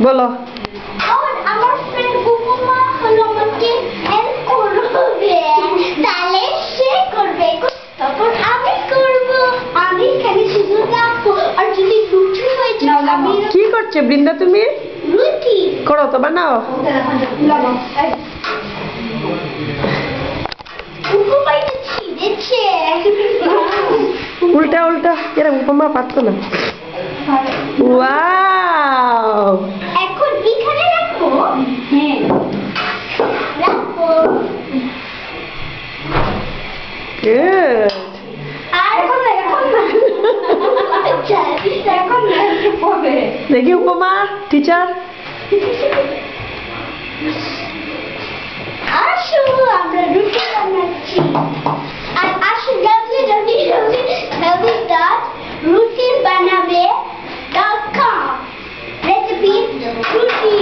বলো আমার ফ্রেন্ড উপমা হলো আমাকে হেল্প করবে, তাহলে সে করবে, তখন আমি করব। আমি খালি শুধু রাখবো, আর যদি রুটি হয়ে যায় আমি কি করছে বৃন্দা তুমি? রুটি করো তো, বানাও। উপমাটা ছিঁড়েছে। উল্টা উল্টা, এরা উপমা পারতো না। ওয়াও, এখন এখানে রাখবো। হ্যাঁ রাখবো। গুড। আর এখন দেখি উপমা টিচার। আসো আমরা রুটি বানাচ্ছি। আর আসো জলদি জলদি জলদি জলদি স্টার্ট রুটি বানাবে .com রেসিপি রুটি